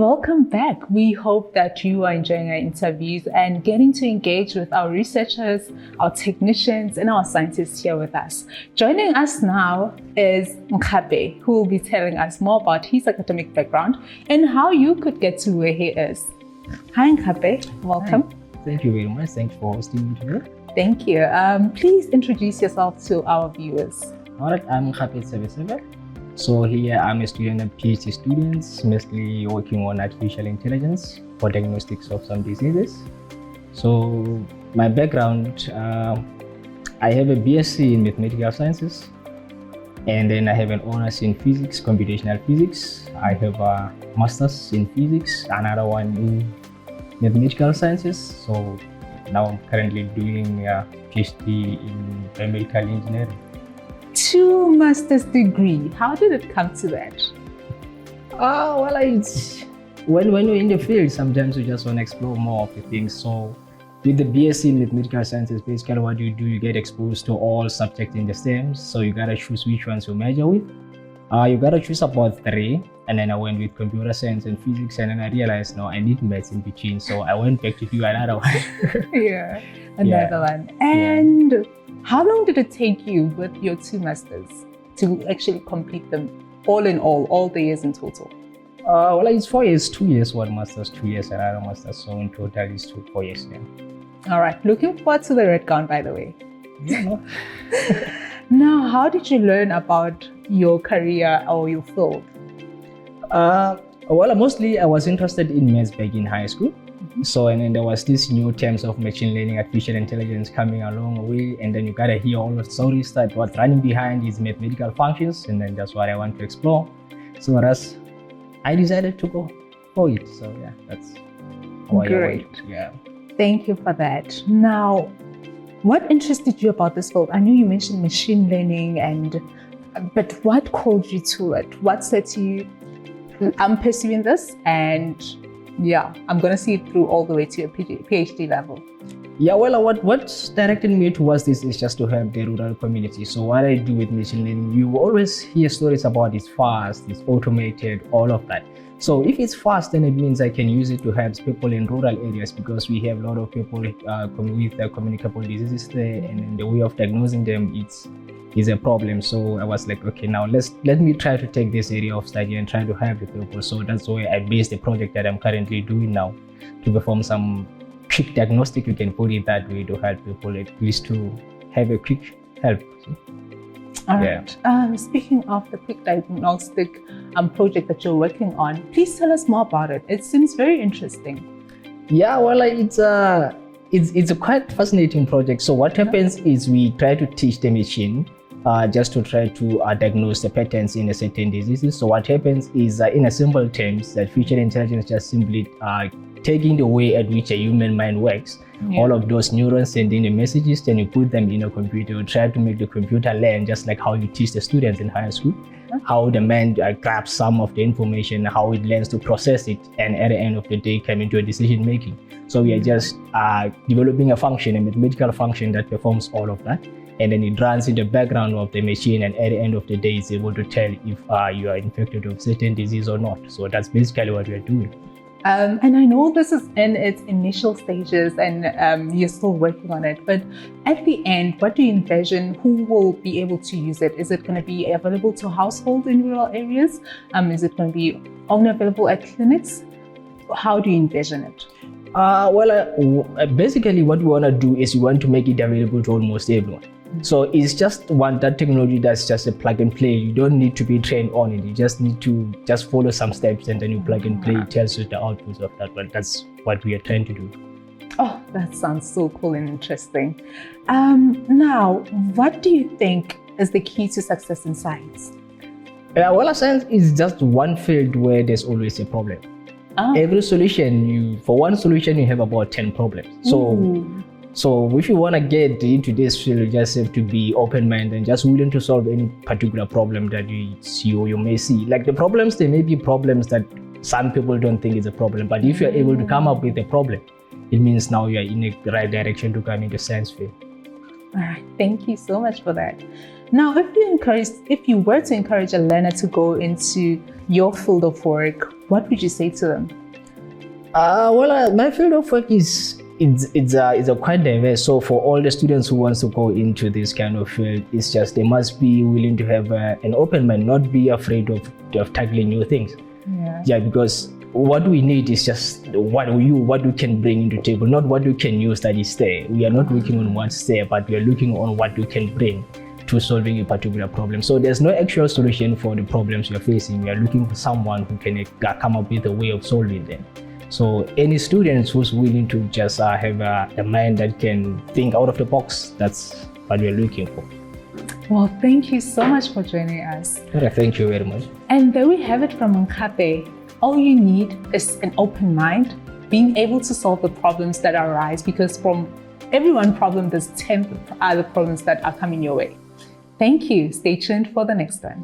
welcome back. We hope that you are enjoying our interviews and getting to engage with our researchers, our technicians, and our scientists here with us. Joining us now is Nkgaphe, who will be telling us more about his academic background and how you could get to where he is. Hi, Nkgaphe. Welcome. Hi. Thank you very much. Thanks for hosting me today. Thank you. Please introduce yourself to our viewers. All right, I'm Nkgaphe Tsebesebe. So here I'm a student and PhD students, mostly working on artificial intelligence for diagnostics of some diseases. So my background, I have a BSc in mathematical sciences, and then I have an honors in physics, computational physics. I have a master's in physics, another one in mathematical sciences. So now I'm currently doing a PhD in biomedical engineering. 2 master's degree. How did it come to that? Well, it's when you're in the field, sometimes you just want to explore more of the things. So with the BSc in mathematical sciences, basically what you do, you get exposed to all subjects in the STEM. So you gotta choose which ones you major with. You gotta choose about 3, and then I went with computer science and physics, and then I realized no, I need maths in between. So I went back to do another one. Yeah, another one. And how long did it take you with your 2 masters to actually complete them all in all the years in total? Well, it's 4 years, 2 years, one master's, 2 years, another master's. So in total, it's 4 years. Yeah. All right. Looking forward to the red gown, by the way. Yeah, no. Now, how did you learn about your career or your field? Well, mostly I was interested in maths back in high school. So, and then there was this new terms of machine learning, artificial intelligence coming along the way, and then you gotta hear all the stories that what's running behind these mathematical functions, and then that's what I want to explore. So I decided to go for it. So yeah, that's how I went. Yeah. Thank you for that. Now, what interested you about this field? I know you mentioned machine learning, but what called you to it? What said to you, I'm pursuing this, and yeah, I'm going to see it through all the way to your PhD level? Yeah, well, what directed me towards this is just to help the rural community. So what I do with machine learning, you always hear stories about it's fast, it's automated, all of that. So if it's fast, then it means I can use it to help people in rural areas, because we have a lot of people with communicable diseases there, and in the way of diagnosing them, is a problem. So I was like, okay, now let me try to take this area of study and try to help the people. So that's why I based the project that I'm currently doing now to perform some quick diagnostic, you can put it that way, to help people at least to have a quick help. All right. Speaking of the quick diagnostic project that you're working on, please tell us more about it. It seems very interesting. Yeah, well, it's a quite fascinating project. So what happens is we try to teach the machine just to try to diagnose the patterns in a certain diseases. So what happens is, in a simple terms, that artificial intelligence just simply taking the way at which a human mind works. Yeah. All of those neurons sending the messages, then you put them in a computer, you try to make the computer learn, just like how you teach the students in high school, how the mind grabs some of the information, how it learns to process it, and at the end of the day come into a decision making. So we are just developing a function, a mathematical function that performs all of that, and then it runs in the background of the machine, and at the end of the day it's able to tell if you are infected with certain disease or not. So that's basically what we are doing. And I know this is in its initial stages, and you're still working on it, but at the end, what do you envision? Who will be able to use it? Is it going to be available to households in rural areas? Is it going to be only available at clinics? How do you envision it? Basically what we want to do is we want to make it available to almost everyone. So it's just that technology that's just a plug and play. You don't need to be trained on it. You just need to just follow some steps, and then you plug and play. It tells you the outputs of that. But that's what we are trying to do. Oh, that sounds so cool and interesting. Now, what do you think is the key to success in science? Well, science is just one field where there's always a problem. Every solution, for one solution, you have about 10 problems. So if you want to get into this field, you just have to be open-minded and just willing to solve any particular problem that you see or you may see. Like the problems, there may be problems that some people don't think is a problem, but if you're able to come up with a problem, it means now you're in the right direction to come into science field. All right, thank you so much for that. Now, if you were to encourage a learner to go into your field of work, what would you say to them? My field of work is it's quite diverse. So for all the students who wants to go into this kind of field, it's just they must be willing to have an open mind, not be afraid of tackling new things. Yeah, because what we need is just what you can bring into the table, not what you can use that is there. We are not working on what's there, but we are looking on what you can bring to solving a particular problem. So there's no actual solution for the problems you're facing. We are looking for someone who can come up with a way of solving them. So any students who's willing to just have a mind that can think out of the box, that's what we're looking for. Well, thank you so much for joining us. Thank you very much. And there we have it from Nkgaphe. All you need is an open mind, being able to solve the problems that arise, because from every one problem, there's 10 other problems that are coming your way. Thank you. Stay tuned for the next one.